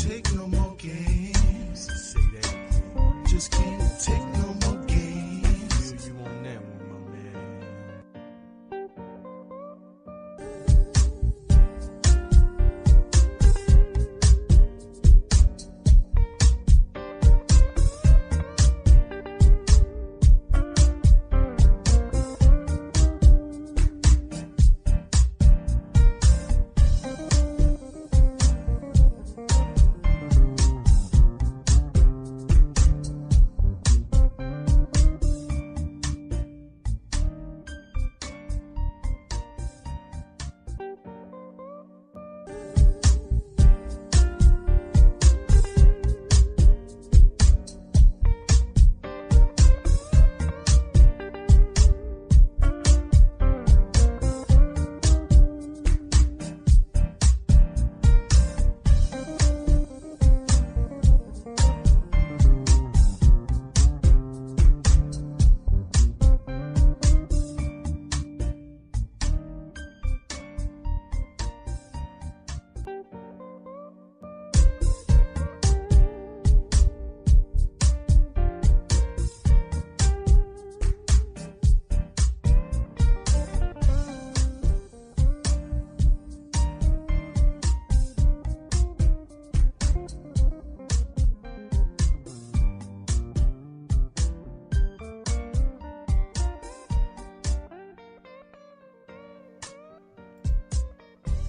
take no more games. Say that again. Just can't take no more games. Feel you on that one, my man.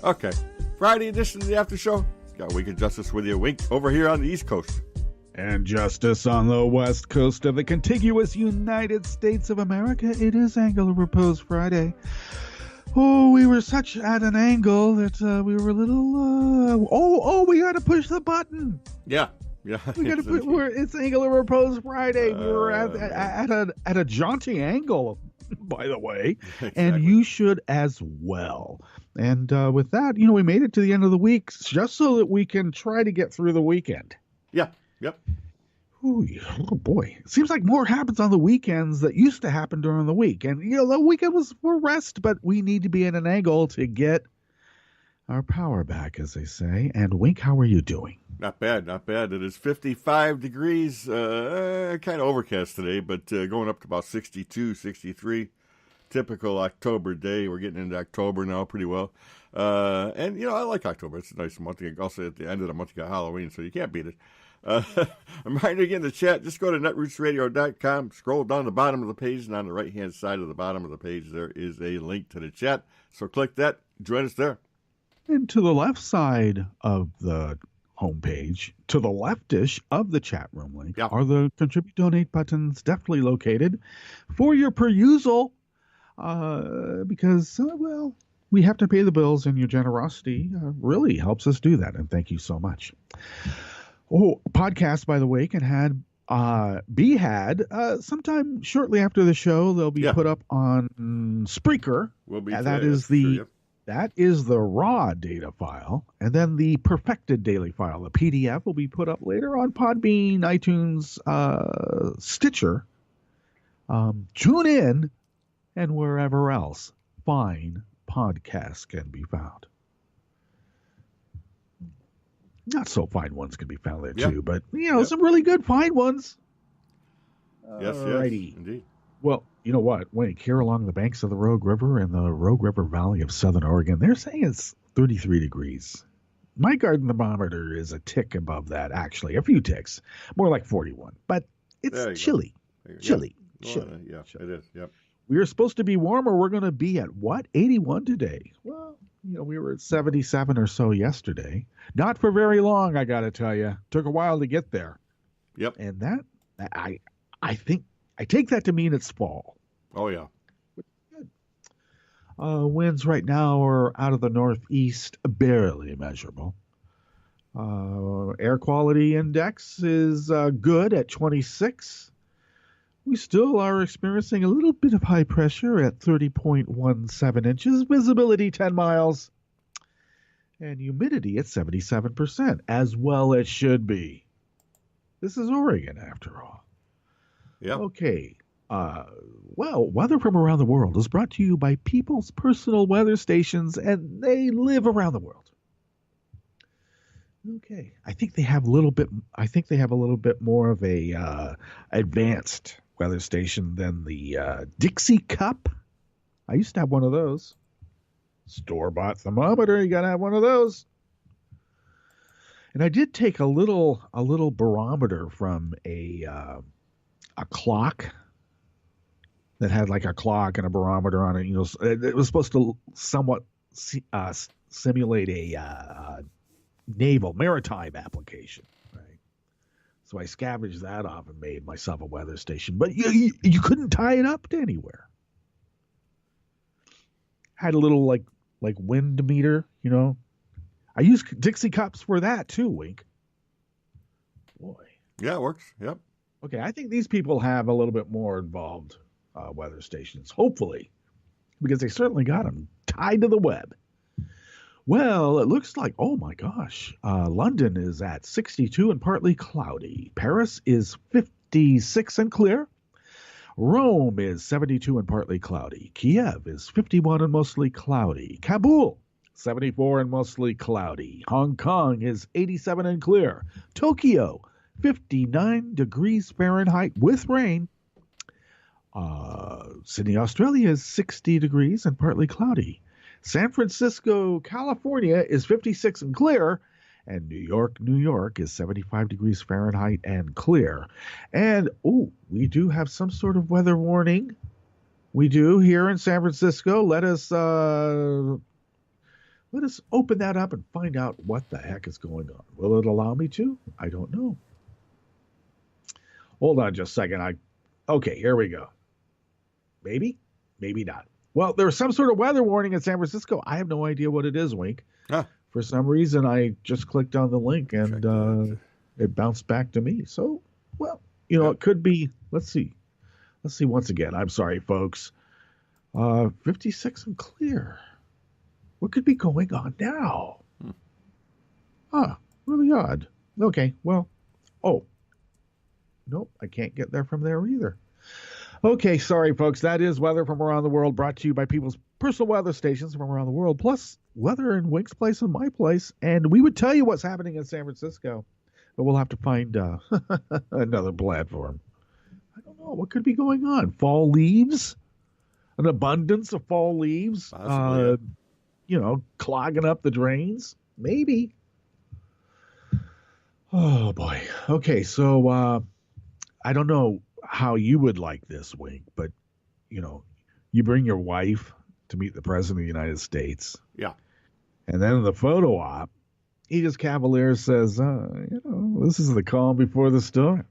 Okay, Friday edition of the After Show. Got Week of Justice with you. Wink over here on the East Coast. And justice on the west coast of the contiguous United States of America. It is Angular Repose Friday. Oh, we were such at an angle that we were a little... we got to push the button. Yeah. We got to put... It's Angular Repose Friday. We were at a jaunty angle, by the way. Exactly. And you should as well. And with that, we made it to the end of the week just so that we can try to get through the weekend. Yeah. Yep. Ooh, oh boy. It seems like more happens on the weekends that used to happen during the week. And, the weekend was for rest, but we need to be in an angle to get our power back, as they say. And Wink, how are you doing? Not bad. It is 55 degrees, kind of overcast today, but going up to about 62, 63. Typical October day. We're getting into October now pretty well. And, I like October. It's a nice month. Also, at the end of the month, you got Halloween, so you can't beat it. I'm reminding you in the chat, just go to netrootsradio.com, scroll down the bottom of the page, and on the right-hand side of the bottom of the page, there is a link to the chat. So click that. Join us there. And to the left side of the homepage, to the leftish of the chat room link, are the Contribute Donate buttons definitely located for your perusal. Because, we have to pay the bills, and your generosity really helps us do that. And thank you so much. Podcast, by the way, can be had sometime shortly after the show. They'll be put up on Spreaker. That is the raw data file. And then the perfected daily file, the PDF, will be put up later on Podbean, iTunes, Stitcher. Tune in. And wherever else fine podcasts can be found. Not so fine ones can be found there too, but some really good fine ones. Yes, indeed. Well, you know what? Wink, here along the banks of the Rogue River in the Rogue River Valley of Southern Oregon, they're saying it's 33 degrees. My garden thermometer is a tick above that, actually, a few ticks, more like 41, but it's chilly. Chilly. Yeah, it is. Yep. We were supposed to be warmer. We're going to be at, 81 today? Well, we were at 77 or so yesterday. Not for very long, I got to tell you. Took a while to get there. Yep. And that, I think, I take that to mean it's fall. Oh, yeah. Good. Winds right now are out of the northeast, barely measurable. Air quality index is good at 26. We still are experiencing a little bit of high pressure at 30.17 inches, visibility 10 miles, and humidity at 77%, as well as should be. This is Oregon, after all. Yeah. Okay. Weather from around the world is brought to you by People's Personal Weather Stations, and they live around the world. Okay. I think they have a little bit. I think they have a little bit more of a advanced weather station than the Dixie Cup. I used to have one of those. Store-bought thermometer. You gotta have one of those. And I did take a little barometer from a clock that had like a clock and a barometer on it. You know, it was supposed to somewhat simulate a naval maritime application, right? So I scavenged that off and made myself a weather station. But you couldn't tie it up to anywhere. Had a little like wind meter, you know. I use Dixie cups for that too, Wink. Boy. Yeah, it works. Yep. Okay, I think these people have a little bit more involved weather stations, hopefully, because they certainly got them tied to the web. Well, it looks like, oh my gosh, London is at 62 and partly cloudy. Paris is 56 and clear. Rome is 72 and partly cloudy. Kiev is 51 and mostly cloudy. Kabul, 74 and mostly cloudy. Hong Kong is 87 and clear. Tokyo, 59 degrees Fahrenheit with rain. Sydney, Australia is 60 degrees and partly cloudy. San Francisco, California is 56 and clear. And New York is 75 degrees Fahrenheit and clear. And, we do have some sort of weather warning. We do here in San Francisco. Let us open that up and find out what the heck is going on. Will it allow me to? I don't know. Hold on just a second. Okay, here we go. Maybe, maybe not. Well, there's some sort of weather warning in San Francisco. I have no idea what it is, Wink. Huh. For some reason, I just clicked on the link and it bounced back to me. So, well, it could be. Let's see. Let's see once again. I'm sorry, folks. 56 and clear. What could be going on now? Really odd. Okay, well. Oh. Nope, I can't get there from there either. Okay, sorry, folks. That is weather from around the world, brought to you by people's personal weather stations from around the world, plus weather in Wink's place and my place. And we would tell you what's happening in San Francisco, but we'll have to find another platform. I don't know. What could be going on? Fall leaves? An abundance of fall leaves? Possibly, clogging up the drains? Maybe. Oh, boy. Okay, so I don't know how you would like this, Wink, but, you bring your wife to meet the President of the United States. Yeah. And then in the photo op, he just cavalier says, this is the calm before the storm.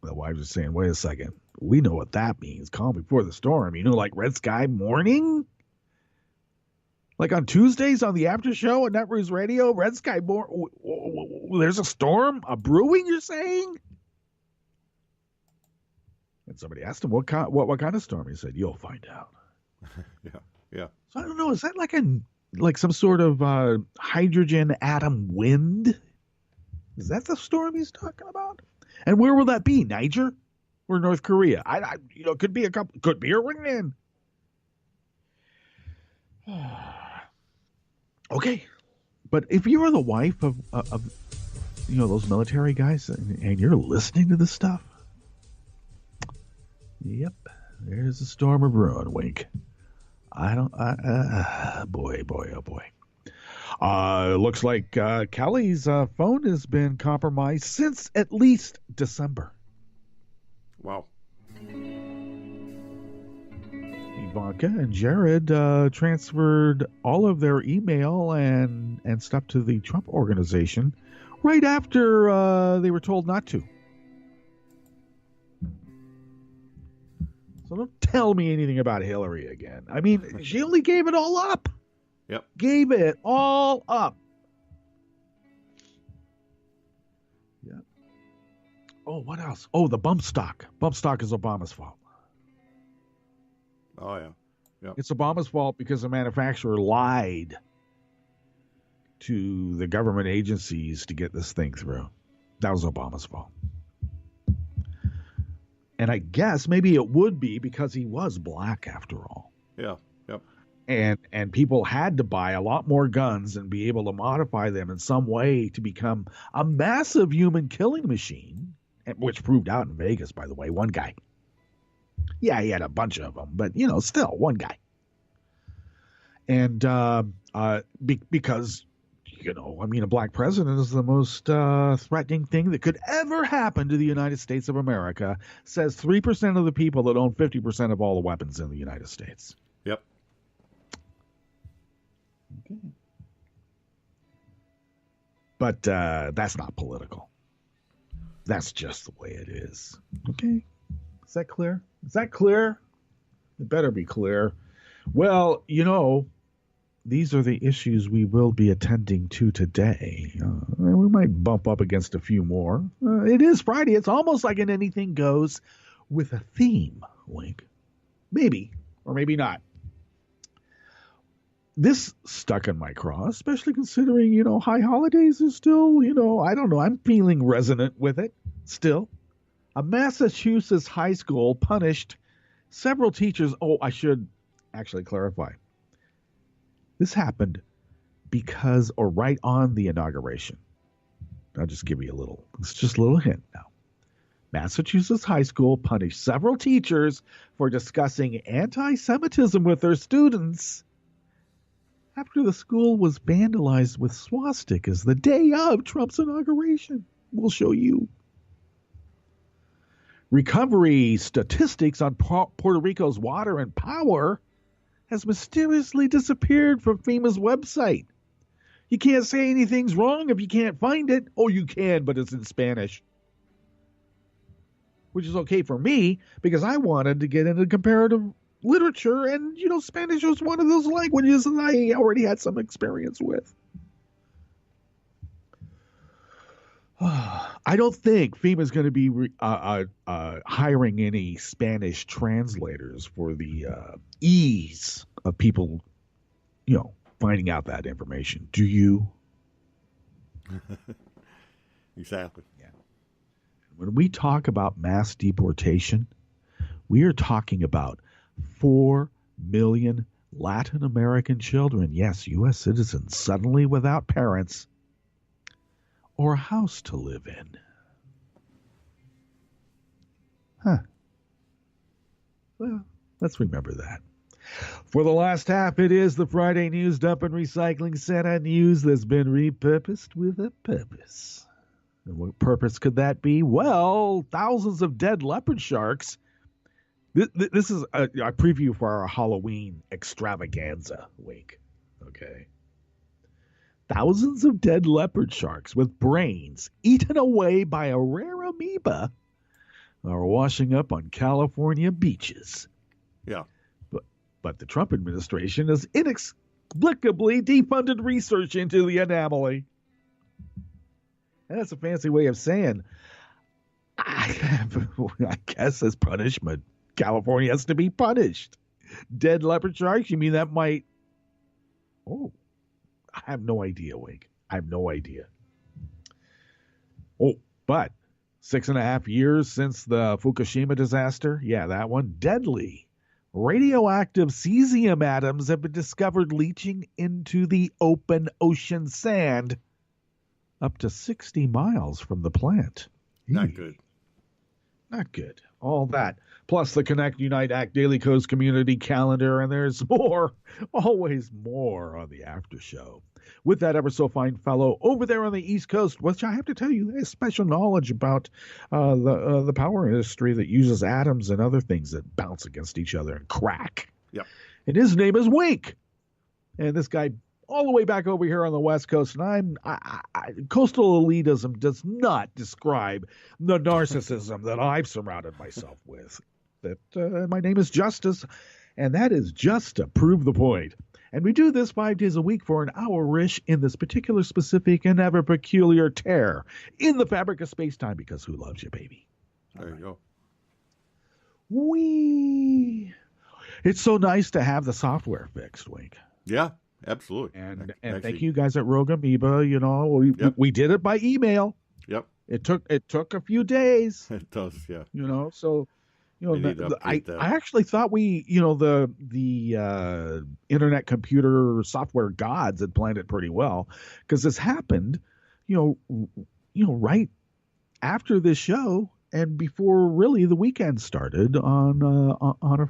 The wives are saying, wait a second. We know what that means, calm before the storm. Like red sky morning? Like on Tuesdays on the after show at Netroots Radio, red sky morning. There's a storm? A brewing, you're saying? And somebody asked him, what kind of storm? He said, you'll find out. Yeah. So I don't know. Is that like some sort of hydrogen atom wind? Is that the storm he's talking about? And where will that be? Niger or North Korea? Could be could be a ring. Okay, but if you were the wife of those military guys and you're listening to this stuff, yep, there's a storm of ruin, Wink. Boy, oh boy. Looks like Kelly's phone has been compromised since at least December. Wow. Ivanka and Jared transferred all of their email and stuff to the Trump organization right after they were told not to. So don't tell me anything about Hillary again. I mean, she only gave it all up. Yep. Gave it all up. Yep. Oh, what else? Oh, the bump stock. Bump stock is Obama's fault. Oh, yeah. Yep. It's Obama's fault because the manufacturer lied to the government agencies to get this thing through. That was Obama's fault. And I guess maybe it would be because he was black after all. Yeah. Yep. and people had to buy a lot more guns and be able to modify them in some way to become a massive human killing machine, which proved out in Vegas, by the way. One guy. Yeah, he had a bunch of them, but, still one guy. And because, a black president is the most threatening thing that could ever happen to the United States of America, says 3% of the people that own 50% of all the weapons in the United States. Yep. Okay. But that's not political. That's just the way it is. Okay? Is that clear? Is that clear? It better be clear. Well, these are the issues we will be attending to today. We might bump up against a few more. It is Friday. It's almost like an anything goes with a theme, Link. Maybe, or maybe not. This stuck in my craw, especially considering, high holidays is still, I don't know. I'm feeling resonant with it still. A Massachusetts high school punished several teachers. Oh, I should actually clarify. This happened because, or right on the inauguration. I'll just give you it's just a little hint now. Massachusetts high school punished several teachers for discussing anti-Semitism with their students after the school was vandalized with swastikas the day of Trump's inauguration. We'll show you. Recovery statistics on Puerto Rico's water and power has mysteriously disappeared from FEMA's website. You can't say anything's wrong if you can't find it. Oh, you can, but it's in Spanish. Which is okay for me because I wanted to get into comparative literature, and, Spanish was one of those languages that I already had some experience with. I don't think FEMA's going to be hiring any Spanish translators for the ease of people, finding out that information. Do you? Exactly. Yeah. When we talk about mass deportation, we are talking about 4 million Latin American children, yes, U.S. citizens, suddenly without parents or a house to live in. Huh. Well, let's remember that. For the last half, it is the Friday News Dump and Recycling Center news that's been repurposed with a purpose. And what purpose could that be? Well, thousands of dead leopard sharks. This is a preview for our Halloween extravaganza week. Okay. Thousands of dead leopard sharks with brains eaten away by a rare amoeba are washing up on California beaches. Yeah. But the Trump administration has inexplicably defunded research into the anomaly. And that's a fancy way of saying, I guess as punishment, California has to be punished. Dead leopard sharks? You mean that might... Oh, I have no idea, Wink. I have no idea. Oh, but 6.5 years since the Fukushima disaster? Yeah, that one. Deadly. Radioactive cesium atoms have been discovered leaching into the open ocean sand up to 60 miles from the plant. Not good. Not good. All that. Plus the Connect, Unite, Act Daily Coast community calendar, and there's more, always more on the after show. With that ever so fine fellow over there on the East Coast, which I have to tell you, has special knowledge about the power industry that uses atoms and other things that bounce against each other and crack. Yep. And his name is Wink. And this guy all the way back over here on the West Coast, and coastal elitism does not describe the narcissism that I've surrounded myself with. That my name is Justice, and that is just to prove the point. And we do this 5 days a week for an hour-ish in this particular, specific, and ever peculiar tear in the fabric of space-time, because who loves you, baby? There you go. It's so nice to have the software fixed, Wink. Yeah, absolutely. And Actually, thank you guys at Rogue Amoeba. We did it by email. Yep. It took a few days. It does, yeah. So, You They know, need to I update that. I actually thought the internet computer software gods had planned it pretty well, because this happened, right after this show and before really the weekend started on a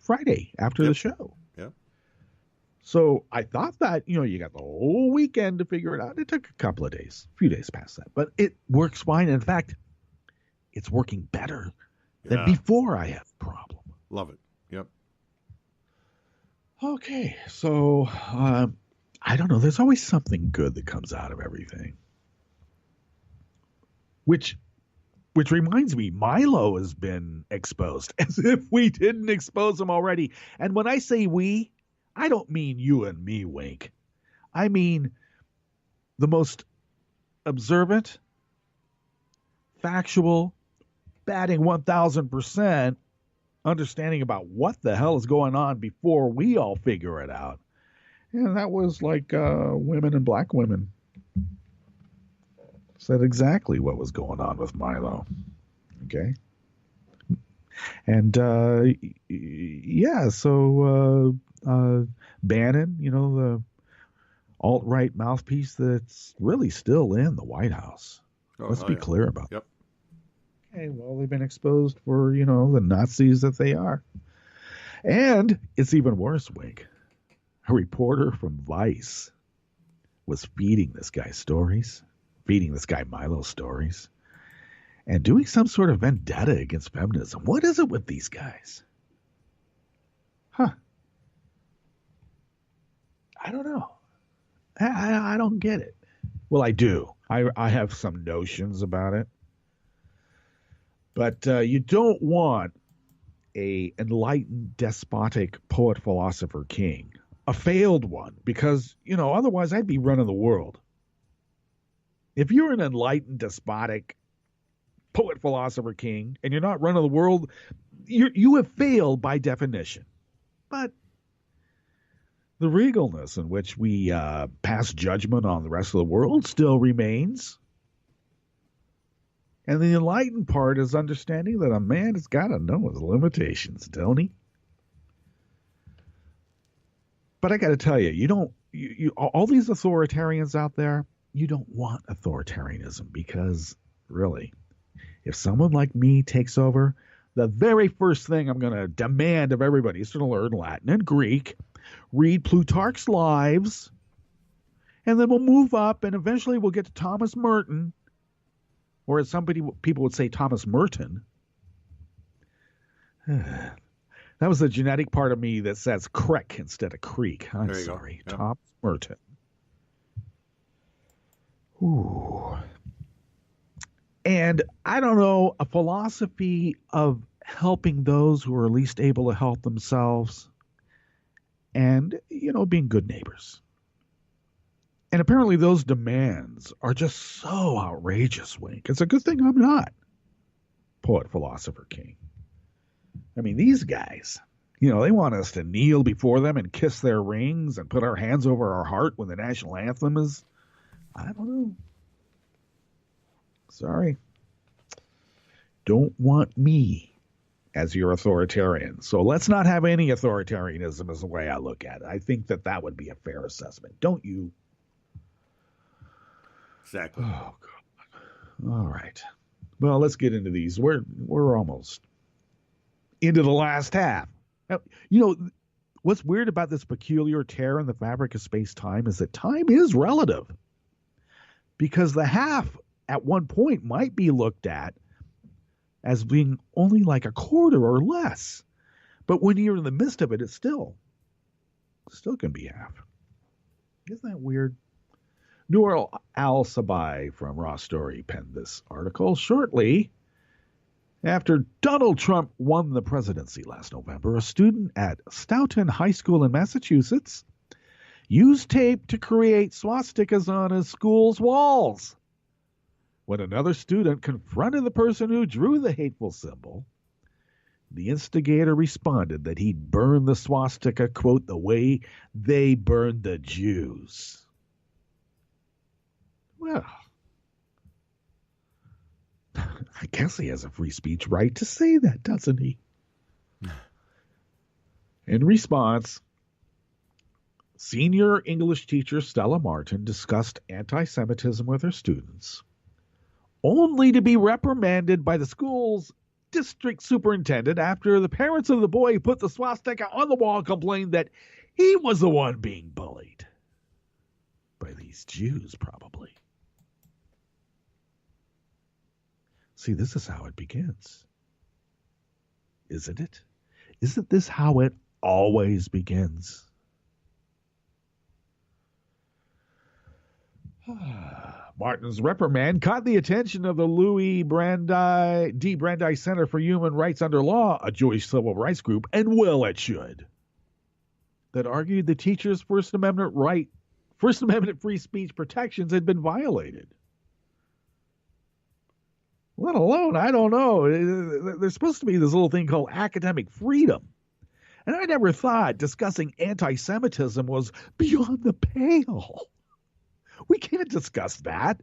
Friday after the Yep. show. Yep. So I thought that, you got the whole weekend to figure it out. It took a couple of days, a few days past that, but it works fine. In fact, it's working better than Yeah. before I had the problem. Love it. Yep. Okay, so I don't know. There's always something good that comes out of everything. Which reminds me, Milo has been exposed, as if we didn't expose him already. And when I say we, I don't mean you and me, Wink. I mean the most observant, factual, batting 1,000%, understanding about what the hell is going on before we all figure it out. And that was like women and black women said exactly what was going on with Milo. Okay. And yeah, so Bannon, the alt-right mouthpiece that's really still in the White House. Oh, Let's hell be yeah. clear about Yep. that. Okay, well, they've been exposed for, the Nazis that they are. And it's even worse, Wink. A reporter from Vice was feeding this guy Milo stories, and doing some sort of vendetta against feminism. What is it with these guys? Huh. I don't know. I don't get it. Well, I do. I have some notions about it. But you don't want a enlightened, despotic poet, philosopher, king. A failed one, because, otherwise I'd be running the world. If you're an enlightened, despotic poet, philosopher, king, and you're not running the world, you have failed by definition. But the regalness in which we pass judgment on the rest of the world still remains. And the enlightened part is understanding that a man has got to know his limitations, don't he? But I got to tell you, you all these authoritarians out there, you don't want authoritarianism, because really, if someone like me takes over, the very first thing I'm going to demand of everybody is to learn Latin and Greek, read Plutarch's Lives, and then we'll move up, and eventually we'll get to Thomas Merton, or as people would say, Thomas Merton. That was the genetic part of me that says Creek instead of Creek. I'm sorry. Yep. Thomas Merton. Ooh. And I don't know, a philosophy of helping those who are least able to help themselves, and, being good neighbors. And apparently those demands are just so outrageous, Wink. It's a good thing I'm not poet, philosopher, king. I mean, these guys, they want us to kneel before them and kiss their rings and put our hands over our heart when the national anthem is, I don't know. Sorry. Don't want me as your authoritarian. So let's not have any authoritarianism, is the way I look at it. I think that would be a fair assessment. Don't you? Exactly. Oh, God. All right. Well, let's get into these. We're almost into the last half. Now, what's weird about this peculiar tear in the fabric of space-time is that time is relative. Because the half at one point might be looked at as being only like a quarter or less. But when you're in the midst of it, it still can be half. Isn't that weird? Noor Al-Sabai from Raw Story penned this article shortly after Donald Trump won the presidency last November. A student at Stoughton High School in Massachusetts used tape to create swastikas on his school's walls. When another student confronted the person who drew the hateful symbol, the instigator responded that he'd burn the swastika, quote, the way they burned the Jews. Well, I guess he has a free speech right to say that, doesn't he? In response, senior English teacher Stella Martin discussed anti-Semitism with her students, only to be reprimanded by the school's district superintendent after the parents of the boy who put the swastika on the wall complained that he was the one being bullied. By these Jews, probably. See, this is how it begins. Isn't it? Isn't this how it always begins? Martin's reprimand caught the attention of the Louis D. Brandeis Center for Human Rights Under Law, a Jewish civil rights group, and well it should, that argued the teacher's First Amendment free speech protections had been violated. Let alone, I don't know, there's supposed to be this little thing called academic freedom. And I never thought discussing anti-Semitism was beyond the pale. We can't discuss that.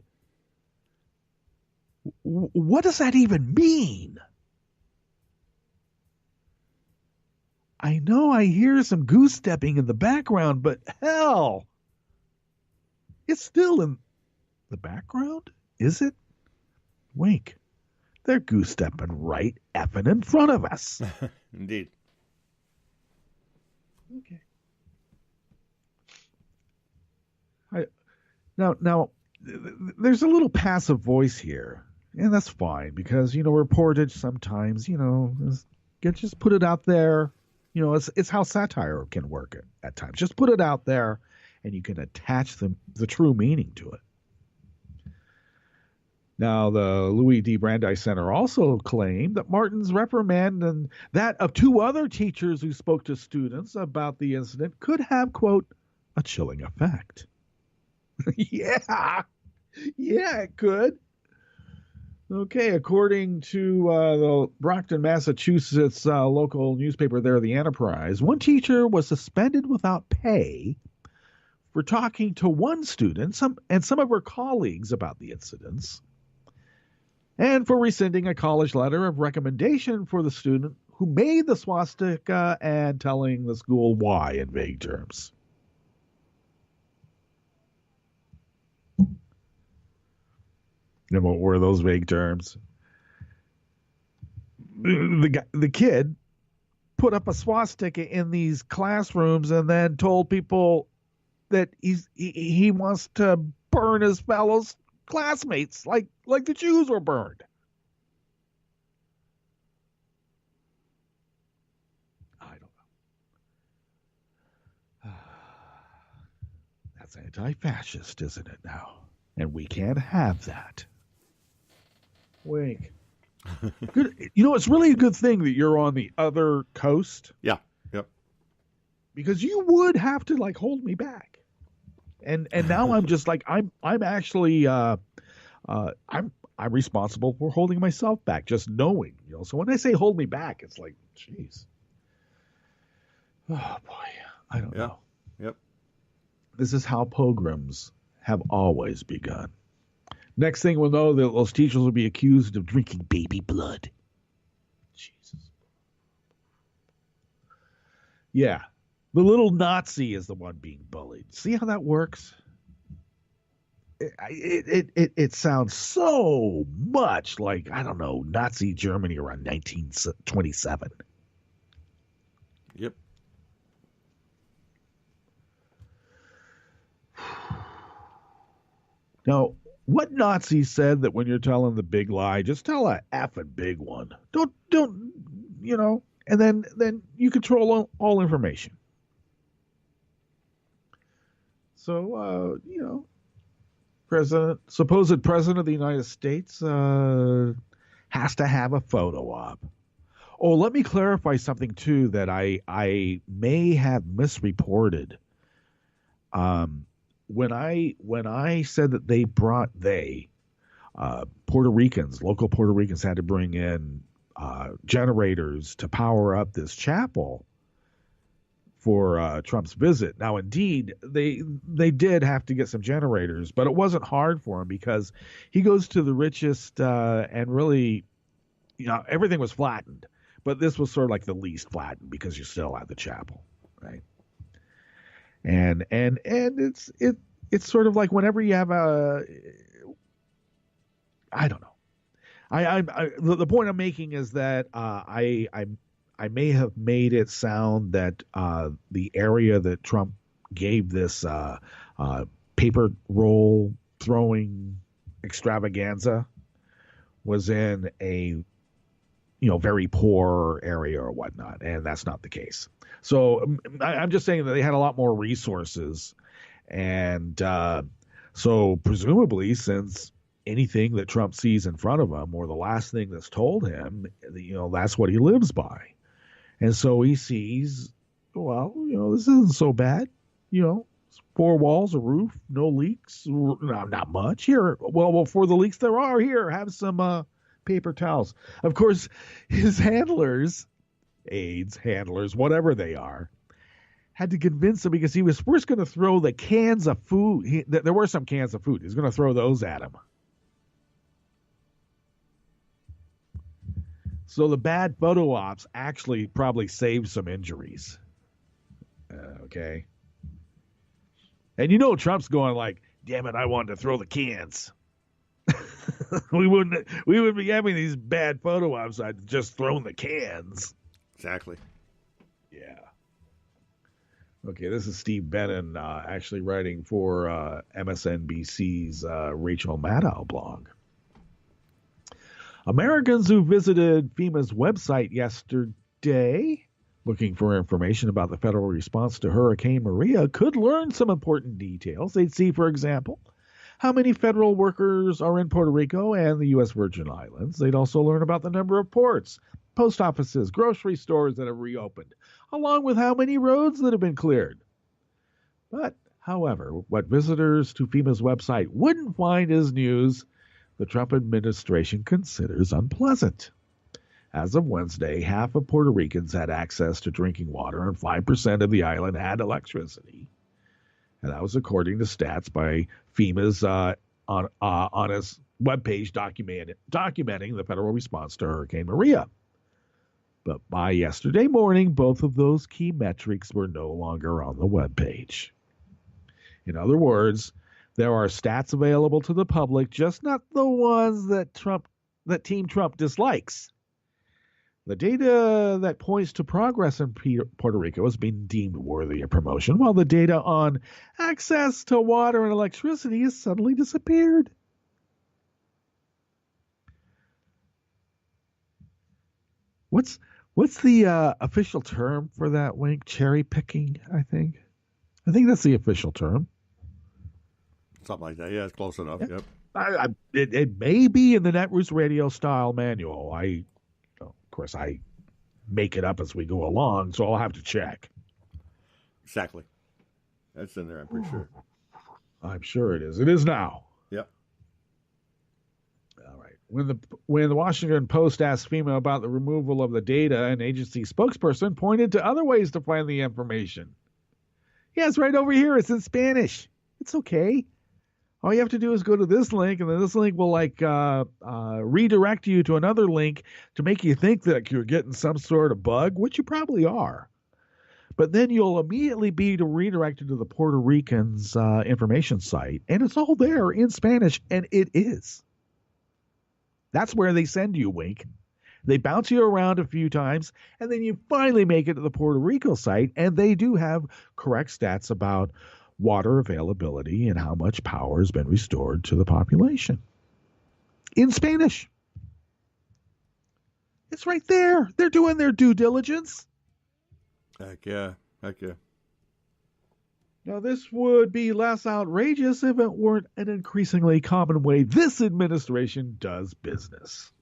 What does that even mean? I know I hear some goose stepping in the background, but hell, it's still in the background, is it? Wink. They're goose stepping right effing in front of us. Indeed. Okay. Now, there's a little passive voice here, and that's fine because, reportage sometimes, just put it out there. It's how satire can work at times. Just put it out there, and you can attach the true meaning to it. Now, the Louis D. Brandeis Center also claimed that Martin's reprimand and that of two other teachers who spoke to students about the incident could have, quote, a chilling effect. Yeah, it could. Okay, according to the Brockton, Massachusetts local newspaper there, The Enterprise, one teacher was suspended without pay for talking to one student and some of her colleagues about the incidents, and for rescinding a college letter of recommendation for the student who made the swastika and telling the school why in vague terms. And what were those vague terms? The kid put up a swastika in these classrooms and then told people that he wants to burn his fellow classmates like the Jews were burned. I don't know. That's anti-fascist, isn't it now? And we can't have that. Wink. Good. It's really a good thing that you're on the other coast. Yeah. Yep. Because you would have to hold me back. And now I'm just I'm actually I'm responsible for holding myself back, just knowing, So when I say hold me back, it's like, jeez. Oh boy, I don't know. Yep. This is how pogroms have always begun. Next thing we'll know, that those teachers will be accused of drinking baby blood. Jesus. Yeah. The little Nazi is the one being bullied. See how that works? It sounds so much like, I don't know, Nazi Germany around 1927. Yep. Now, what Nazi said that when you're telling the big lie, just tell a effing big one. Don't, and then you control all information. So, supposed president of the United States has to have a photo op. Oh, let me clarify something too that I may have misreported. When I said that Puerto Ricans, local Puerto Ricans had to bring in generators to power up this chapel for Trump's visit. Now, indeed, they did have to get some generators, but it wasn't hard for him because he goes to the richest and really, everything was flattened. but this was sort of like the least flattened because you're still at the chapel, right? And it's sort of like whenever you have I don't know. The point I'm making is that I may have made it sound that the area that Trump gave this paper roll throwing extravaganza was in a very poor area or whatnot, and that's not the case. So I'm just saying that they had a lot more resources, and so presumably, since anything that Trump sees in front of him or the last thing that's told him, that's what he lives by. And so he sees, well, this isn't so bad. 4 walls, a roof, no leaks, not much here. Well, for the leaks there are here, have some paper towels. Of course, his handlers, aides, handlers, whatever they are, had to convince him because he was first going to throw the cans of food. There were some cans of food. He's going to throw those at him. So the bad photo ops actually probably saved some injuries. Okay. And Trump's going like, damn it, I wanted to throw the cans. we wouldn't be having these bad photo ops. I'd just thrown the cans. Exactly. Yeah. Okay, this is Steve Bannon actually writing for MSNBC's Rachel Maddow blog. Americans who visited FEMA's website yesterday looking for information about the federal response to Hurricane Maria could learn some important details. They'd see, for example, how many federal workers are in Puerto Rico and the U.S. Virgin Islands. They'd also learn about the number of ports, post offices, grocery stores that have reopened, along with how many roads that have been cleared. But, however, what visitors to FEMA's website wouldn't find is news the Trump administration considers unpleasant. As of Wednesday, half of Puerto Ricans had access to drinking water and 5% of the island had electricity. And that was according to stats by FEMA's on its webpage documenting the federal response to Hurricane Maria. But by yesterday morning, both of those key metrics were no longer on the webpage. In other words, there are stats available to the public, just not the ones that Team Trump dislikes. The data that points to progress in Puerto Rico has been deemed worthy of promotion, while the data on access to water and electricity has suddenly disappeared. What's the official term for that, Wink? Cherry picking, I think. I think that's the official term. Something like that. Yeah, it's close enough. Yeah. Yep. It may be in the Netroots Radio style manual. Of course, I make it up as we go along, so I'll have to check. Exactly. That's in there, I'm pretty sure. I'm sure it is. It is now. Yep. All right. When the Washington Post asked FEMA about the removal of the data, an agency spokesperson pointed to other ways to find the information. Yeah, it's right over here. It's in Spanish. It's okay. All you have to do is go to this link, and then this link will redirect you to another link to make you think that you're getting some sort of bug, which you probably are. But then you'll immediately be redirected to the Puerto Ricans' information site, and it's all there in Spanish, and it is. That's where they send you, Wink. They bounce you around a few times, and then you finally make it to the Puerto Rico site, and they do have correct stats about water availability and how much power has been restored to the population. In Spanish. It's right there. They're doing their due diligence. Heck yeah. Now, this would be less outrageous if it weren't an increasingly common way this administration does business.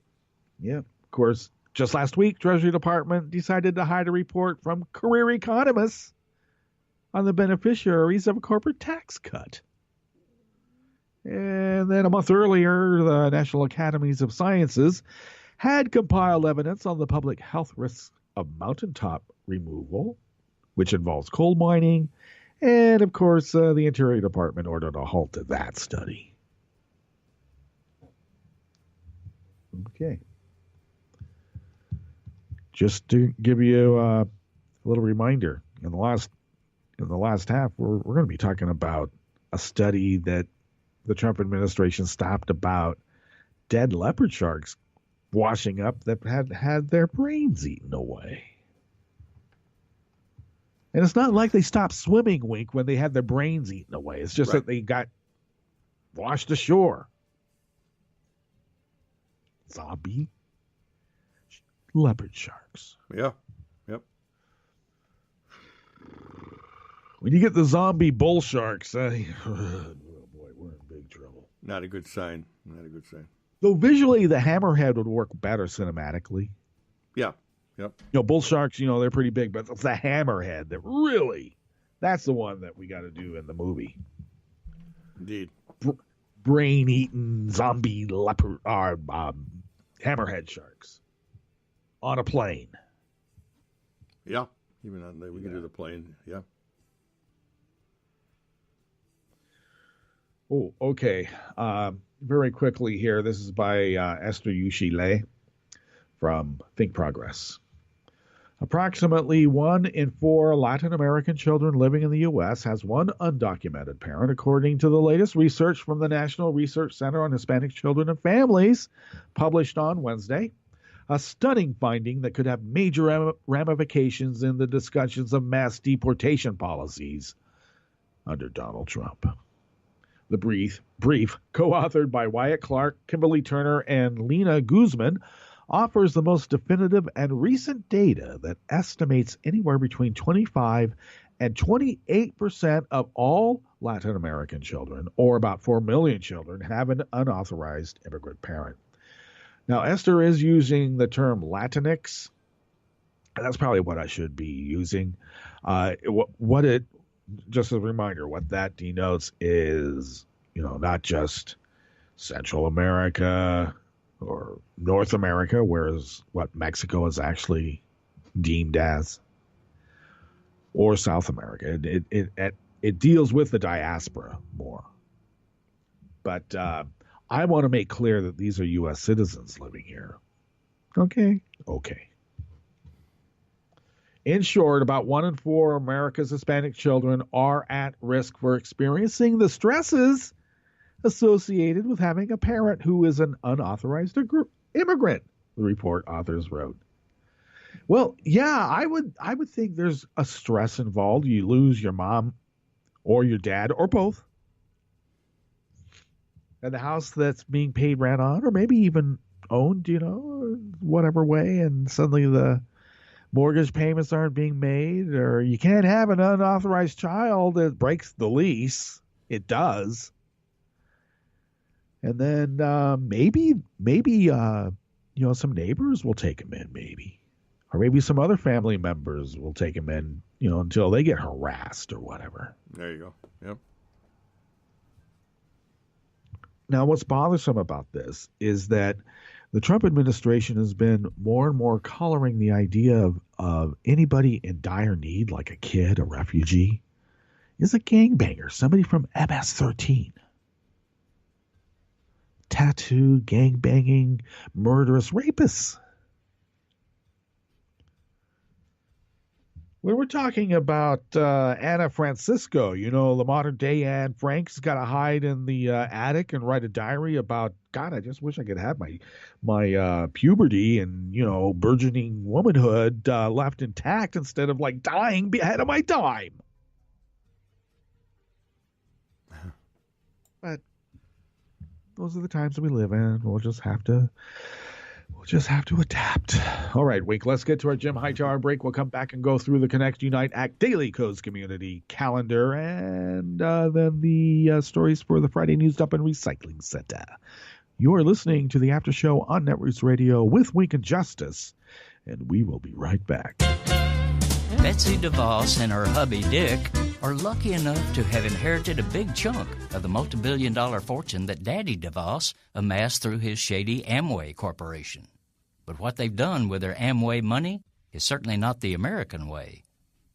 Yeah, of course, just last week, Treasury Department decided to hide a report from career economists on the beneficiaries of a corporate tax cut. And then a month earlier, the National Academies of Sciences had compiled evidence on the public health risks of mountaintop removal, which involves coal mining. And, of course, the Interior Department ordered a halt to that study. Okay. just to give you a little reminder, in the last half, we're going to be talking about a study that the Trump administration stopped about dead leopard sharks washing up that had their brains eaten away. And it's not like they stopped swimming, Wink, when they had their brains eaten away. It's just that they got washed ashore. Zombie leopard sharks. Yeah. Yep. When you get the zombie bull sharks, oh boy, we're in big trouble. Not a good sign. Not a good sign. Though visually, the hammerhead would work better cinematically. Yeah. Yep. Bull sharks, they're pretty big, but it's the hammerhead that's the one that we got to do in the movie. Indeed. Brain-eating zombie leopard, hammerhead sharks on a plane. Yeah. Even on we can do the plane. Yeah. Oh, okay. Very quickly here, this is by Esther Yushile from Think Progress. Approximately 1 in 4 Latin American children living in the U.S. has one undocumented parent, according to the latest research from the National Research Center on Hispanic Children and Families, published on Wednesday. A stunning finding that could have major ramifications in the discussions of mass deportation policies under Donald Trump. The brief, co-authored by Wyatt Clark, Kimberly Turner, and Lena Guzman, offers the most definitive and recent data that estimates anywhere between 25 and 28% of all Latin American children, or about 4 million children, have an unauthorized immigrant parent. Now, Esther is using the term Latinx. That's probably what I should be using. Just as a reminder, what that denotes is, not just Central America or North America, whereas what Mexico is actually deemed as, or South America. It deals with the diaspora more. But I want to make clear that these are U.S. citizens living here. Okay. In short, about 1 in 4 America's Hispanic children are at risk for experiencing the stresses associated with having a parent who is an unauthorized immigrant, the report authors wrote. Well, yeah, I would think there's a stress involved. You lose your mom or your dad or both, and the house that's being paid rent on, or maybe even owned, whatever way, and suddenly the mortgage payments aren't being made, or you can't have an unauthorized child that breaks the lease. It does. And then maybe some neighbors will take him in, maybe. Or maybe some other family members will take him in, until they get harassed or whatever. There you go. Yep. Now, what's bothersome about this is that the Trump administration has been more and more coloring the idea of anybody in dire need, like a kid, a refugee, is a gangbanger, somebody from MS-13. Tattooed, gangbanging, murderous rapists. We were talking about Anna Francisco, the modern-day Anne Frank's got to hide in the attic and write a diary about, God, I just wish I could have my puberty and, burgeoning womanhood left intact instead of, dying ahead of my time. But those are the times that we live in. We'll just have to adapt. All right, Wink, let's get to our Jim Hightower break. We'll come back and go through the Connect, Unite, Act Daily Codes Community calendar, and then the stories for the Friday News Dump and Recycling Center. You're listening to the After Show on Netroots Radio with Wink and Justice, and we will be right back. Betsy DeVos and her hubby Dick are lucky enough to have inherited a big chunk of the multi-billion-dollar fortune that Daddy DeVos amassed through his shady Amway Corporation. But what they've done with their Amway money is certainly not the American way.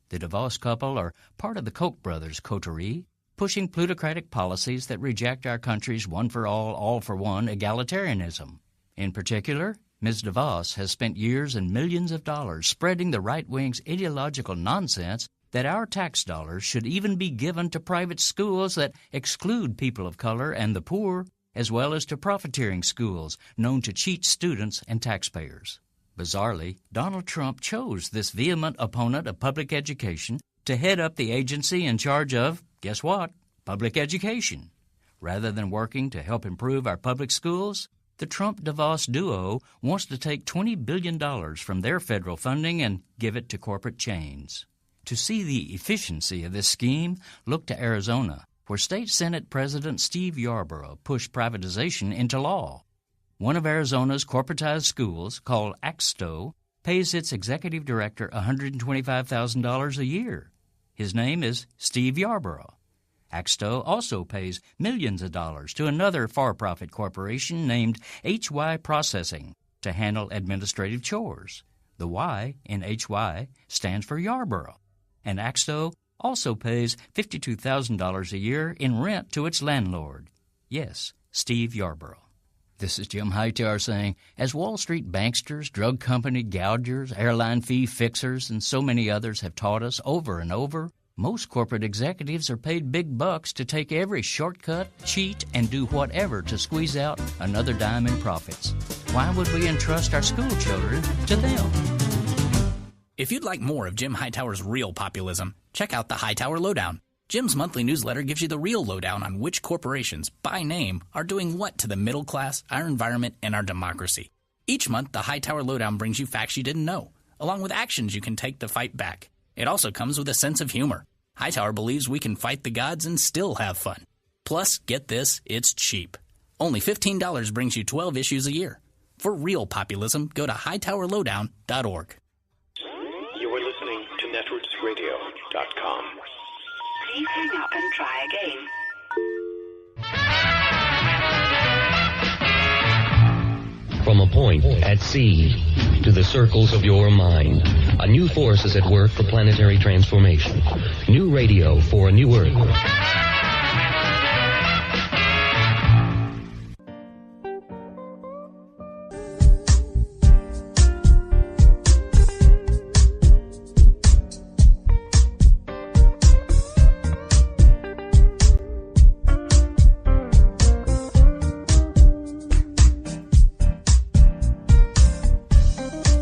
The DeVos couple are part of the Koch brothers coterie, pushing plutocratic policies that reject our country's one-for-all, all-for-one egalitarianism. In particular, Ms. DeVos has spent years and millions of dollars spreading the right wing's ideological nonsense that our tax dollars should even be given to private schools that exclude people of color and the poor, as well as to profiteering schools known to cheat students and taxpayers. Bizarrely, Donald Trump chose this vehement opponent of public education to head up the agency in charge of, guess what, public education. Rather than working to help improve our public schools, the Trump-DeVos duo wants to take $20 billion from their federal funding and give it to corporate chains. To see the efficiency of this scheme, look to Arizona, where State Senate President Steve Yarborough pushed privatization into law. One of Arizona's corporatized schools, called Axto, pays its executive director $125,000 a year. His name is Steve Yarborough. Axto also pays millions of dollars to another for-profit corporation named HY Processing to handle administrative chores. The Y in HY stands for Yarborough. And Axto also pays $52,000 a year in rent to its landlord. Yes, Steve Yarborough. This is Jim Hightower saying, as Wall Street banksters, drug company gougers, airline fee fixers, and so many others have taught us over and over, most corporate executives are paid big bucks to take every shortcut, cheat, and do whatever to squeeze out another dime in profits. Why would we entrust our school children to them? If you'd like more of Jim Hightower's real populism, check out the Hightower Lowdown. Jim's monthly newsletter gives you the real lowdown on which corporations, by name, are doing what to the middle class, our environment, and our democracy. Each month, the Hightower Lowdown brings you facts you didn't know, along with actions you can take to fight back. It also comes with a sense of humor. Hightower believes we can fight the gods and still have fun. Plus, get this, it's cheap. Only $15 brings you 12 issues a year. For real populism, go to hightowerlowdown.org. You are listening to netrootsradio.com. Please hang up and try again. From a point at sea to the circles of your mind, a new force is at work for planetary transformation. New radio for a new Earth.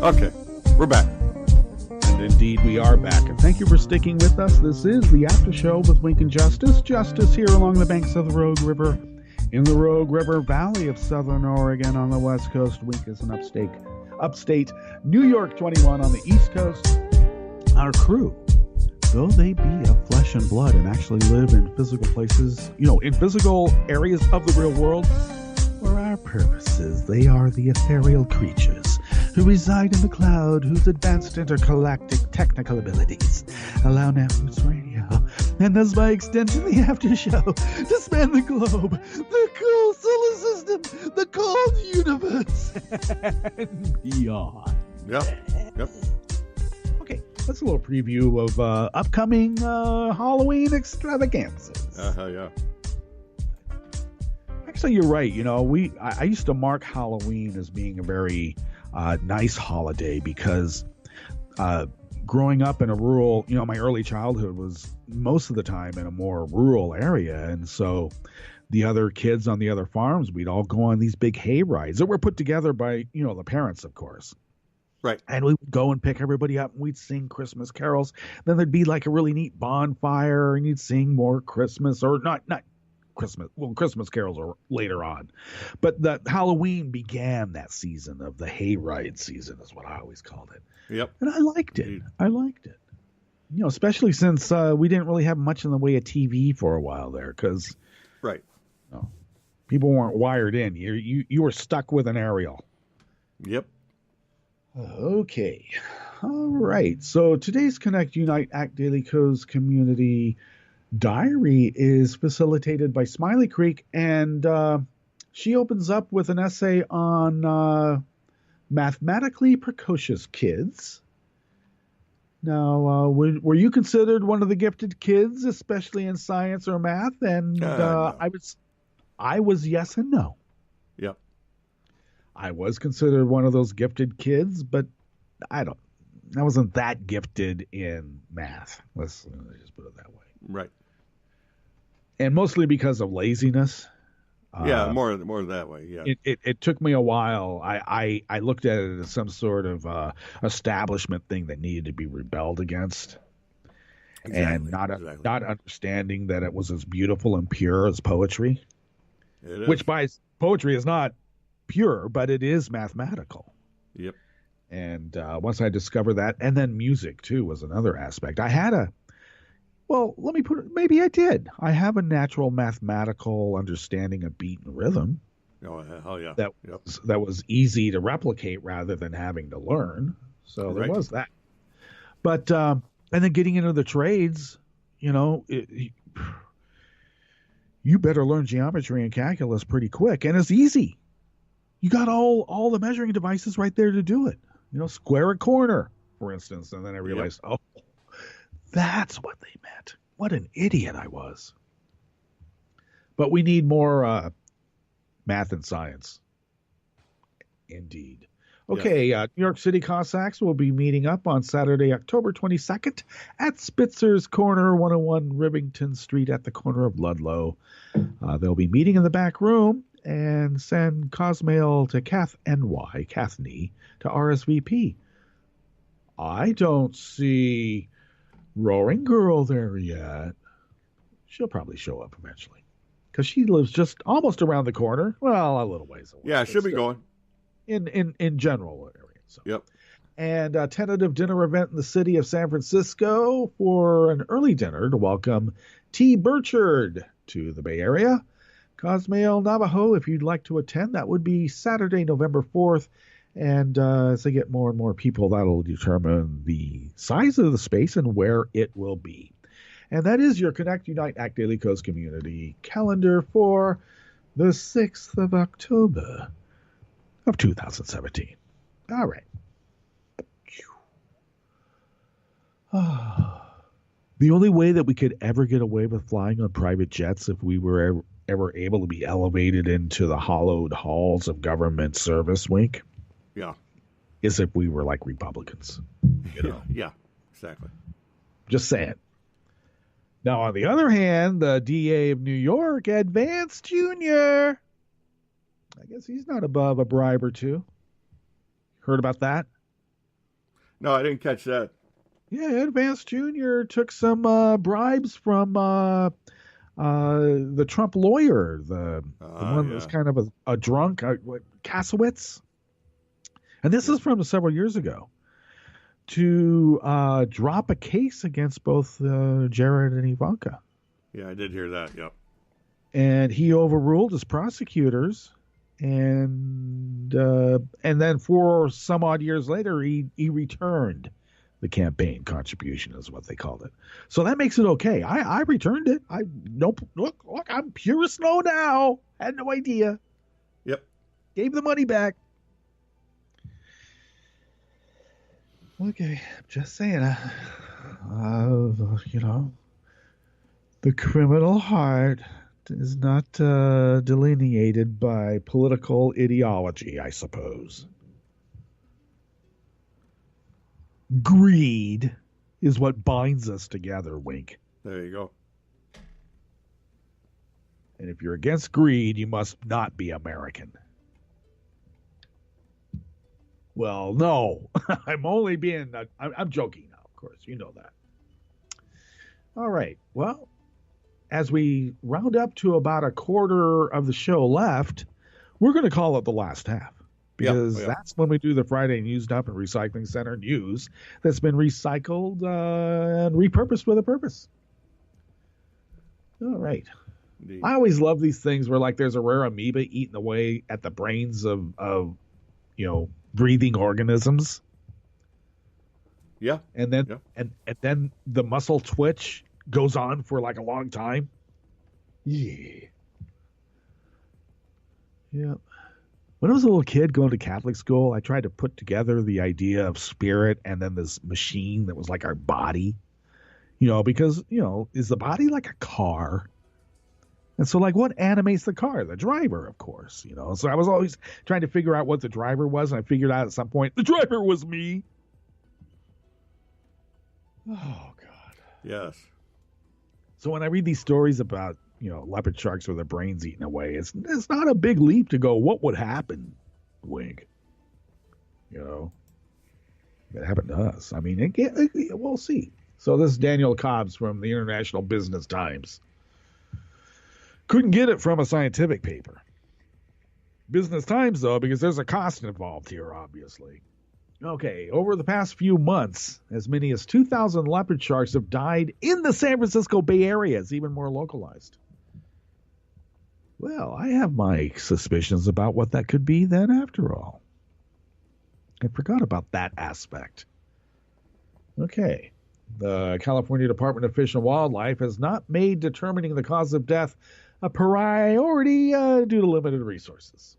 Okay, we're back. And indeed, we are back. And thank you for sticking with us. This is the After Show with Wink and Justice. Justice here along the banks of the Rogue River, in the Rogue River Valley of Southern Oregon on the West Coast. Wink is an upstate New York 21 on the East Coast. Our crew, though they be of flesh and blood and actually live in physical places, in physical areas of the real world, for our purposes, they are the ethereal creatures who reside in the cloud, whose advanced intergalactic technical abilities allow Netroots Radio, and thus by extension the After Show, to span the globe, the cold solar system, the cold universe, and beyond. Yep. Okay, that's a little preview of upcoming Halloween extravaganzas. Yeah. Actually, you're right. I used to mark Halloween as being a very nice holiday because growing up in a rural, my early childhood was most of the time in a more rural area. And so the other kids on the other farms, we'd all go on these big hay rides that were put together by, the parents, of course. Right. And we would go and pick everybody up and we'd sing Christmas carols. Then there'd be like a really neat bonfire and you'd sing more Christmas or not Christmas. Well, Christmas carols are later on, but the Halloween began that season of the hayride season is what I always called it. Yep. And I liked it. Especially since we didn't really have much in the way of TV for a while there because right. People weren't wired in. You were stuck with an aerial. Yep. Okay. All right. So today's Connect, Unite, Act Daily Co's community diary is facilitated by Smiley Creek, and she opens up with an essay on mathematically precocious kids. Now, were you considered one of the gifted kids, especially in science or math? And no. I was yes and no. Yep. I was considered one of those gifted kids, but I wasn't that gifted in math. Let's just put it that way. Right. And mostly because of laziness. Yeah, more that way. Yeah. It took me a while. I looked at it as some sort of establishment thing that needed to be rebelled against, and not understanding that it was as beautiful and pure as poetry. It is. Which poetry is not pure, but it is mathematical. Yep. And once I discovered that, and then music too was another aspect. Maybe I did. I have a natural mathematical understanding of beat and rhythm. Oh, hell yeah. That was easy to replicate rather than having to learn. So there was that. But, and then getting into the trades, you better learn geometry and calculus pretty quick. And it's easy. You got all the measuring devices right there to do it. Square a corner, for instance. And then I realized, that's what they meant. What an idiot I was. But we need more math and science. Indeed. Okay, New York City Cossacks will be meeting up on Saturday, October 22nd at Spitzer's Corner, 101 Rivington Street at the corner of Ludlow. They'll be meeting in the back room and send Cosmail to Kathny to RSVP. I don't see Roaring Girl there yet. She'll probably show up eventually because she lives just almost around the corner. Well, a little ways away. Yeah, she'll be going in general area. So. Yep. And a tentative dinner event in the city of San Francisco for an early dinner to welcome T. Burchard to the Bay Area. Cosmail Navajo, if you'd like to attend, that would be Saturday, November 4th. And as they get more and more people, that'll determine the size of the space and where it will be. And that is your Connect, Unite, Act Daily Coast community calendar for the 6th of October of 2017. All right. The only way that we could ever get away with flying on private jets if we were ever able to be elevated into the hallowed halls of government service, Wink. Yeah. Is if we were like Republicans. Yeah, exactly. Just saying. Now, on the other hand, the DA of New York, Ed Vance Jr., I guess he's not above a bribe or two. Heard about that? No, I didn't catch that. Yeah, Ed Vance Jr. took some bribes from the Trump lawyer, the one that was kind of a drunk, Kasowitz. And this is from several years ago, to drop a case against both Jared and Ivanka. Yeah, I did hear that, yep. And he overruled his prosecutors, and then for some odd years later, he returned the campaign contribution, is what they called it. So that makes it okay. I returned it. Look, I'm pure as snow now. Had no idea. Yep. Gave the money back. Okay, just saying. The criminal heart is not delineated by political ideology, I suppose. Greed is what binds us together, Wink. There you go. And if you're against greed, you must not be American. Well, no. I'm only being... I'm joking now, of course. You know that. All right. Well, as we round up to about a quarter of the show left, we're going to call it the last half. Because that's when we do the Friday News Dump and Recycling Center news that's been recycled and repurposed with a purpose. All right. Indeed. I always love these things where, like, there's a rare amoeba eating away at the brains of breathing organisms. Yeah. And then and then the muscle twitch goes on for like a long time. Yeah. Yeah. When I was a little kid going to Catholic school, I tried to put together the idea of spirit and then this machine that was like our body. Because, is the body like a car? And so, like, what animates the car? The driver, of course, you know. So I was always trying to figure out what the driver was, and I figured out at some point the driver was me. Oh, God. Yes. So when I read these stories about, you know, leopard sharks with their brains eaten away, it's not a big leap to go, what would happen? Wink. You know, it happened to us. I mean, we'll see. So this is Daniel Cobbs from the International Business Times. Couldn't get it from a scientific paper. Business Times, though, because there's a cost involved here, obviously. Okay, over the past few months, as many as 2,000 leopard sharks have died in the San Francisco Bay Area. It's even more localized. Well, I have my suspicions about what that could be then, after all. I forgot about that aspect. Okay. The California Department of Fish and Wildlife has not made determining the cause of death a priority due to limited resources.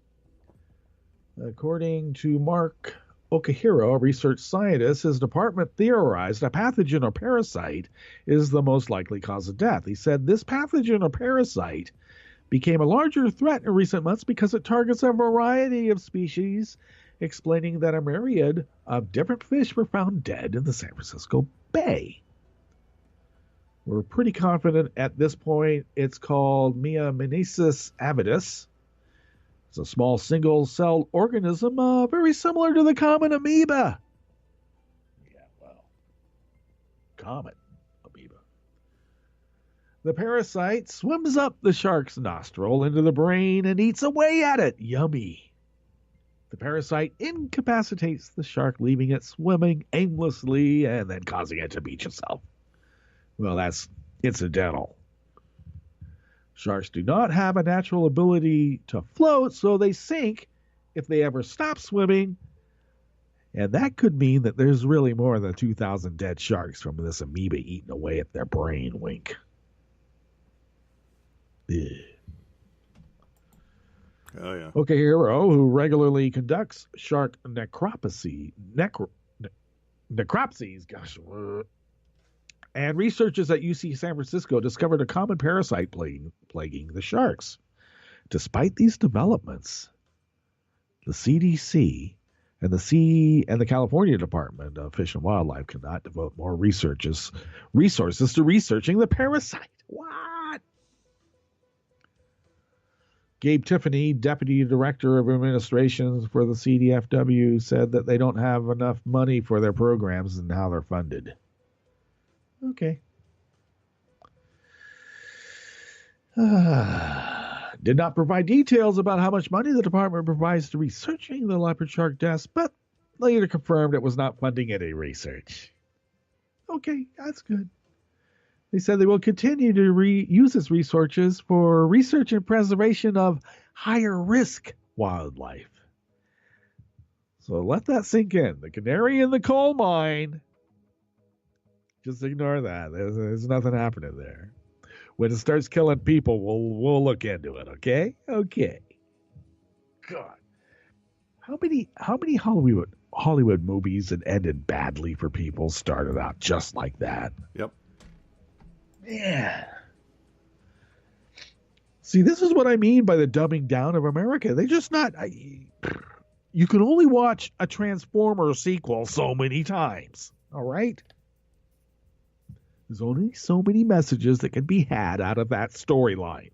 According to Mark Okahiro, a research scientist, his department theorized a pathogen or parasite is the most likely cause of death. He said this pathogen or parasite became a larger threat in recent months because it targets a variety of species, explaining that a myriad of different fish were found dead in the San Francisco Bay. We're pretty confident at this point it's called Miamenesis avidus. It's a small single-celled organism very similar to the common amoeba. Yeah, well, common amoeba. The parasite swims up the shark's nostril into the brain and eats away at it. Yummy. The parasite incapacitates the shark, leaving it swimming aimlessly and then causing it to beach itself. Well, that's incidental. Sharks do not have a natural ability to float, so they sink if they ever stop swimming. And that could mean that there's really more than 2,000 dead sharks from this amoeba eating away at their brain. Wink. Ugh. Oh, yeah. Okahiro, who regularly conducts shark necropsies, and researchers at UC San Francisco discovered a common parasite plaguing the sharks. Despite these developments, the CDC and the California Department of Fish and Wildlife cannot devote more resources to researching the parasite. What? Gabe Tiffany, Deputy Director of Administrations for the CDFW, said that they don't have enough money for their programs and how they're funded. Okay. Did not provide details about how much money the department provides to researching the leopard shark deaths, but later confirmed it was not funding any research. Okay, that's good. They said they will continue to use its resources for research and preservation of higher risk wildlife. So let that sink in. The canary in the coal mine. Just ignore that. There's nothing happening there. When it starts killing people, we'll look into it. Okay. God, how many Hollywood movies that ended badly for people started out just like that? Yep. Man. See, this is what I mean by the dumbing down of America. They just not. You can only watch a Transformers sequel so many times. All right. There's only so many messages that can be had out of that storyline.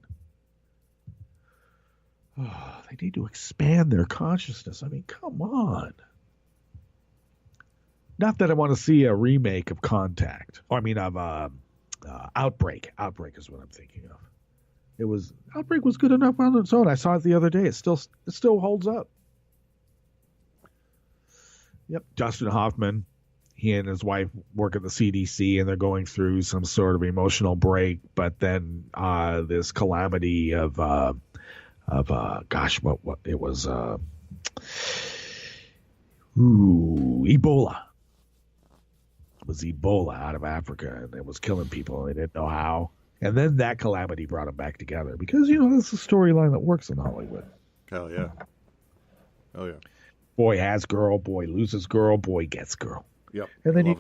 Oh, they need to expand their consciousness. I mean, come on. Not that I want to see a remake of Contact. Or, I mean, of Outbreak. Outbreak is what I'm thinking of. Outbreak was good enough on its own. I saw it the other day. It still holds up. Yep, Dustin Hoffman. He and his wife work at the CDC, and they're going through some sort of emotional break. But then this calamity of what it was? Ebola. It was Ebola out of Africa, and it was killing people, and they didn't know how. And then that calamity brought them back together because that's a storyline that works in Hollywood. Hell yeah. Oh yeah. Boy has girl, boy loses girl, boy gets girl. Yep. And then you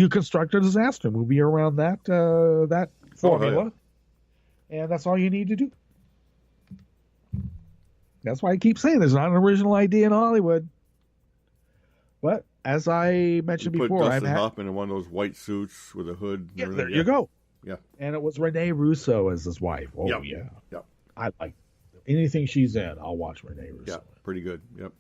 construct a disaster movie around that formula. And that's all you need to do. That's why I keep saying there's not an original idea in Hollywood. But as I mentioned Put before, Dustin Hoffman in one of those white suits with a hood. And yeah, everything. there you go. Yeah. And it was Renee Russo as his wife. Oh, Yep. yeah. Yep. I like anything she's in, I'll watch Renee Russo. Yeah, pretty good. Yep.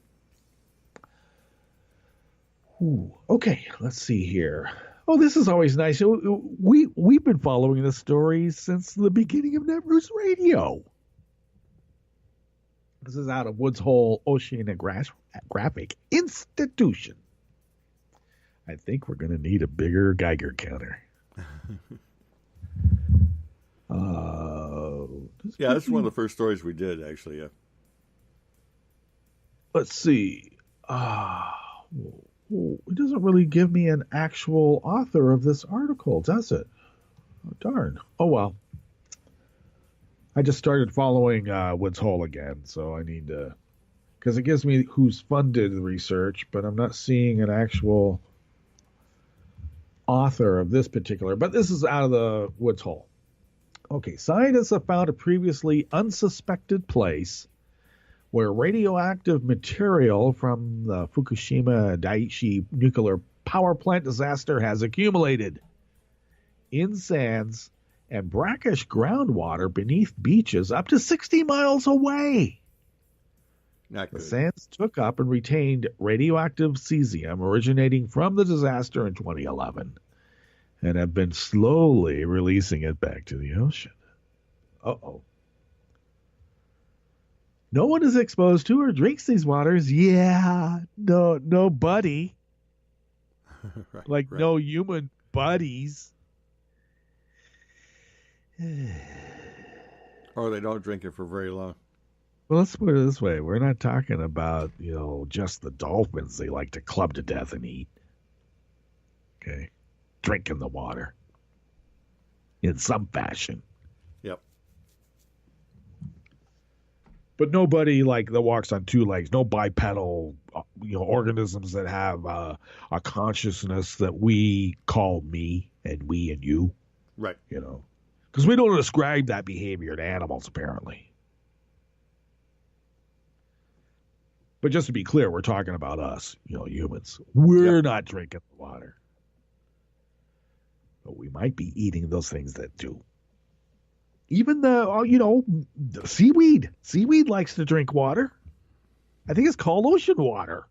Ooh, okay, let's see here. Oh, this is always nice. We've been following this story since the beginning of Netroots Radio. This is out of Woods Hole Oceanographic Institution. I think we're going to need a bigger Geiger counter. Yeah, this is one of the first stories we did, actually. Yeah. Let's see. It doesn't really give me an actual author of this article, does it? Oh, darn. Oh, well. I just started following Woods Hole again, so I need to... Because it gives me who's funded the research, but I'm not seeing an actual author of this particular... But this is out of the Woods Hole. Okay, scientists have found a previously unsuspected place where radioactive material from the Fukushima Daiichi nuclear power plant disaster has accumulated in sands and brackish groundwater beneath beaches up to 60 miles away. Not good. The sands took up and retained radioactive cesium originating from the disaster in 2011 and have been slowly releasing it back to the ocean. Uh-oh. No one is exposed to or drinks these waters. Yeah, nobody. Right. No human buddies. Or they don't drink it for very long. Well, let's put it this way. We're not talking about, just the dolphins they like to club to death and eat. Okay? Drinking the water. In some fashion. Yep. But nobody that walks on two legs, no bipedal, organisms that have a consciousness that we call me and we and you. Right. Because we don't ascribe that behavior to animals, apparently. But just to be clear, we're talking about us, humans. We're not drinking the water. But we might be eating those things that do. Even the seaweed. Seaweed likes to drink water. I think it's called ocean water.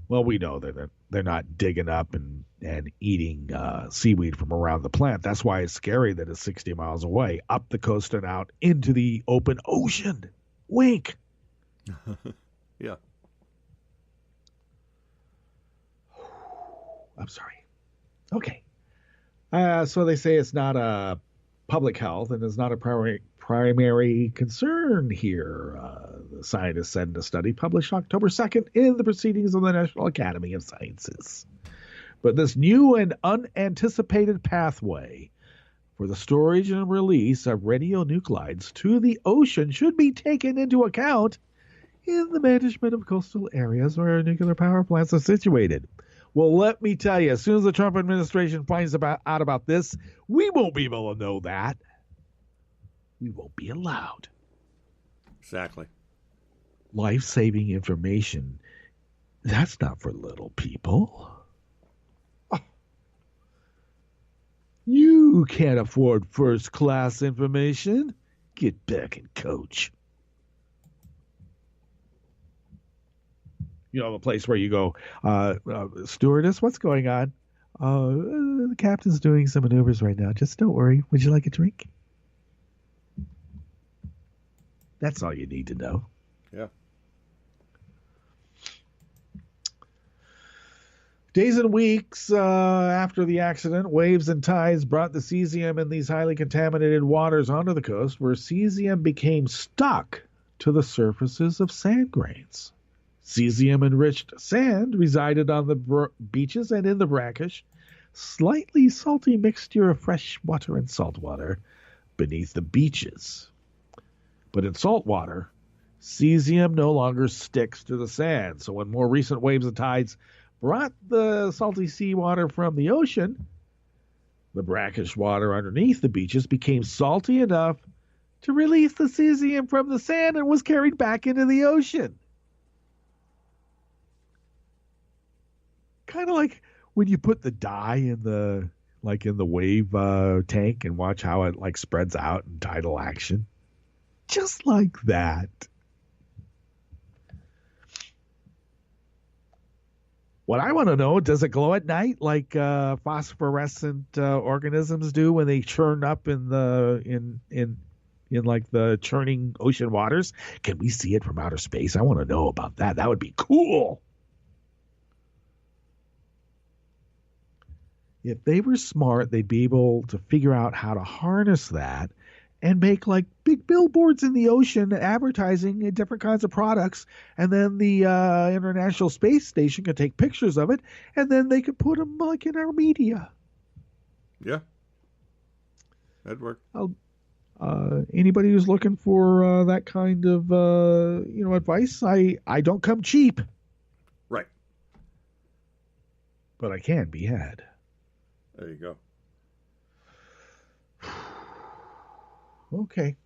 Well, we know that they're not digging up and eating seaweed from around the plant. That's why it's scary that it's 60 miles away, up the coast and out into the open ocean. Wink. Yeah. I'm sorry. Okay. So they say it's not a public health and is not a primary concern here, the scientists said in a study published October 2nd in the Proceedings of the National Academy of Sciences. But this new and unanticipated pathway for the storage and release of radionuclides to the ocean should be taken into account in the management of coastal areas where nuclear power plants are situated. Well, let me tell you, as soon as the Trump administration finds out about this, we won't be able to know that. We won't be allowed. Exactly. Life-saving information, that's not for little people. Oh. You can't afford first-class information. Get back and coach. The place where you go, stewardess, what's going on? The captain's doing some maneuvers right now. Just don't worry. Would you like a drink? That's all you need to know. Yeah. Days and weeks after the accident, waves and tides brought the cesium in these highly contaminated waters onto the coast, where cesium became stuck to the surfaces of sand grains. Cesium-enriched sand resided on the beaches and in the brackish, slightly salty mixture of fresh water and salt water beneath the beaches. But in salt water, cesium no longer sticks to the sand. So when more recent waves and tides brought the salty seawater from the ocean, The brackish water underneath the beaches became salty enough to release the cesium from the sand and was carried back into the ocean. Kind of like when you put the dye in the wave tank and watch how it like spreads out in tidal action. Just like that. What I want to know, does it glow at night like phosphorescent organisms do when they churn up in like the churning ocean waters? Can we see it from outer space? I want to know about that. That would be cool. If they were smart, they'd be able to figure out how to harness that and make like big billboards in the ocean advertising different kinds of products. And then the International Space Station could take pictures of it, and then they could put them like in our media. Yeah. That'd work. Anybody who's looking for that kind of advice, I don't come cheap. Right. But I can be had. There you go. Okay.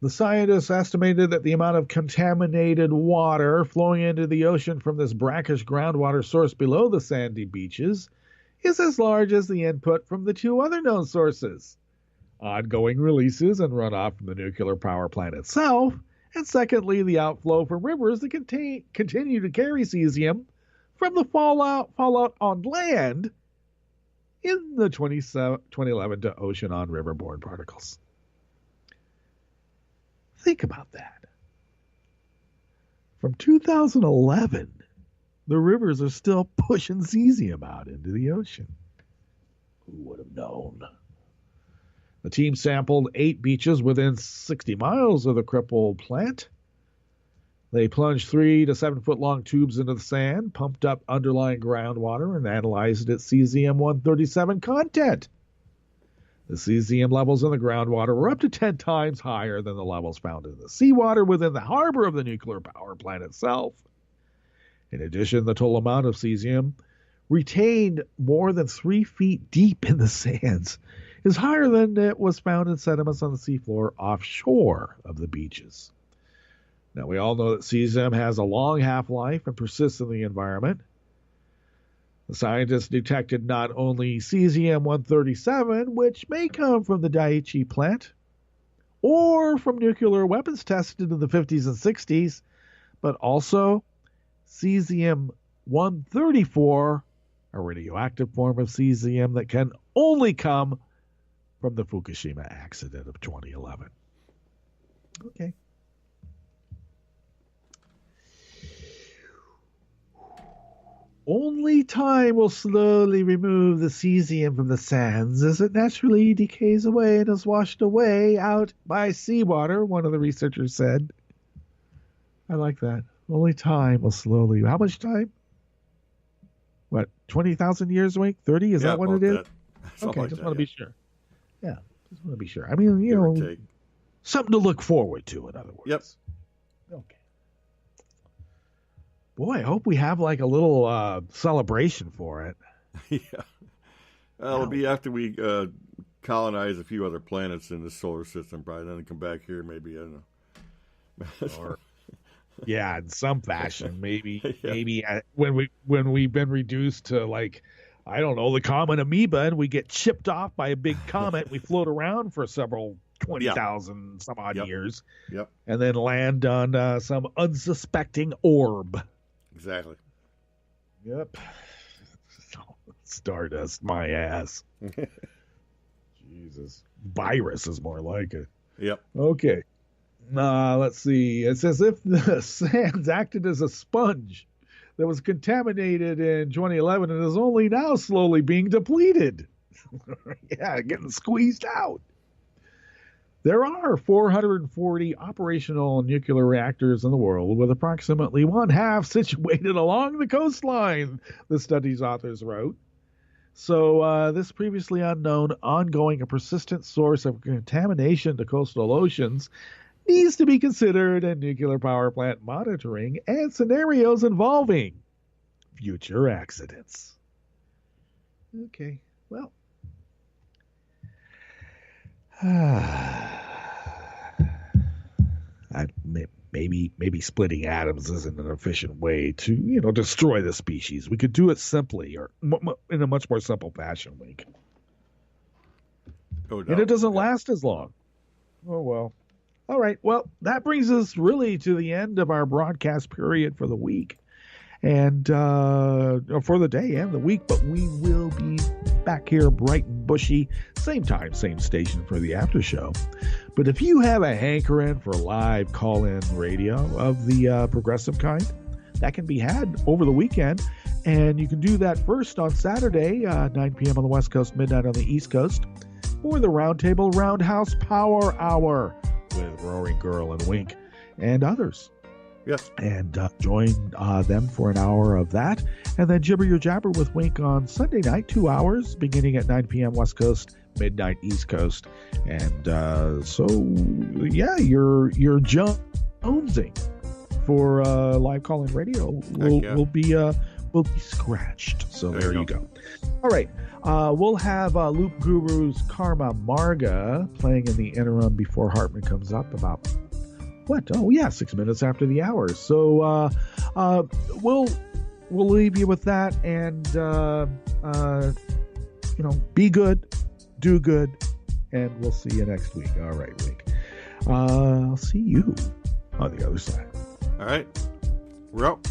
The scientists estimated that the amount of contaminated water flowing into the ocean from this brackish groundwater source below the sandy beaches is as large as the input from the two other known sources: ongoing releases and runoff from the nuclear power plant itself, and secondly, the outflow from rivers that continue to carry cesium from the fallout on land in the 2011 to ocean on riverborne particles. Think about that. From 2011, the rivers are still pushing cesium out into the ocean. Who would have known? The team sampled 8 beaches within 60 miles of the crippled plant. They plunged 3 to 7 foot long tubes into the sand, pumped up underlying groundwater, and analyzed its cesium-137 content. The cesium levels in the groundwater were up to 10 times higher than the levels found in the seawater within the harbor of the nuclear power plant itself. In addition, the total amount of cesium retained more than 3 feet deep in the sands is higher than it was found in sediments on the seafloor offshore of the beaches. Now, we all know that cesium has a long half-life and persists in the environment. The scientists detected not only cesium-137, which may come from the Daiichi plant, or from nuclear weapons tested in the 50s and 60s, but also cesium-134, a radioactive form of cesium that can only come from the Fukushima accident of 2011. Okay. Only time will slowly remove the cesium from the sands as it naturally decays away and is washed away out by seawater, one of the researchers said. I like that. Only time will slowly... How much time? What, 20,000 years away? 30? Is that what it is? Okay, just want to be sure. Yeah, just want to be sure. I mean, you know, something to look forward to, in other words. Yep. Okay. Boy, I hope we have like a little celebration for it. Yeah. Well, it'll be after we colonize a few other planets in the solar system, probably. Then come back here, maybe, I don't know. Or, yeah, in some fashion, maybe. Yeah. Maybe when we've been reduced to like, I don't know, the common amoeba, and we get chipped off by a big comet. We float around for several 20,000 some odd years, and then land on some unsuspecting orb. Exactly. Yep. Stardust, my ass. Jesus. Virus is more like it. Yep. Okay. Let's see. It's as if the sands acted as a sponge that was contaminated in 2011 and is only now slowly being depleted. Yeah, getting squeezed out. There are 440 operational nuclear reactors in the world, with approximately one half situated along the coastline, the study's authors wrote. So this previously unknown, ongoing, and persistent source of contamination to coastal oceans needs to be considered in nuclear power plant monitoring and scenarios involving future accidents. Okay. Well, maybe splitting atoms isn't an efficient way to, destroy the species. We could do it simply or in a much more simple fashion, Link. Oh, And it doesn't last as long. Oh, well. All right. Well, that brings us really to the end of our broadcast period for the week and for the day and the week. But we will be back here bright and bushy, same time, same station for the after show. But if you have a hankering for live call-in radio of the progressive kind, that can be had over the weekend. And you can do that first on Saturday, 9 p.m. on the West Coast, midnight on the East Coast, for the Roundtable Roundhouse Power Hour with Roaring Girl and Wink and others. Yes. And join them for an hour of that. And then Jibber Your Jabber with Wink on Sunday night, 2 hours, beginning at 9 p.m. West Coast, midnight East Coast. And you're jonesing for live call-in radio. Will be scratched. So there you go. All right. We'll have Loop Guru's Karma Marga playing in the interim before Hartman comes up about 6 minutes after the hour. So we'll leave you with that, and be good, do good, and we'll see you next week. All right, Wink. I'll see you on the other side. All right, we're out.